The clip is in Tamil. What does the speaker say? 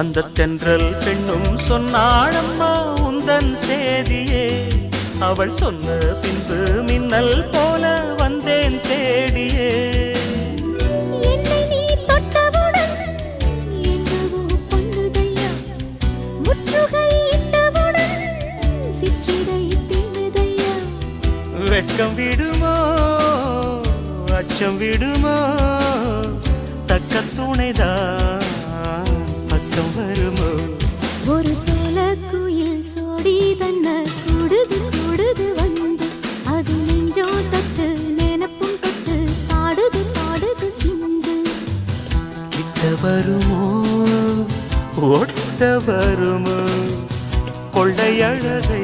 அந்த தென்றல் பெண்ணும் சொன்னாளம்மா உந்தன் சேதியே. அவள் சொன்ன பின்பு மின்னல் போல வந்தேன் தேடியே. என்னை நீ தொட்டவுடன் என்னவோ பொன்னுதையா, முற்றுகை இட்டவுடன் சிற்றிடை தின்னுதையா. வெட்கம் விடுமோ அச்சம் விடுமோ, தக்க துணைதான் பக்கம் வருமோ. ஒரு சோல குயில் சோடி தன்ன கூடுது கூடுது வந்து, அது நெஞ்சோ தொட்டு நினப்பும் தொட்டு பாடுது பாடுது சிந்து. கிட்ட வருமோ ஒட்ட வருமோ, கொள்ளை அழகை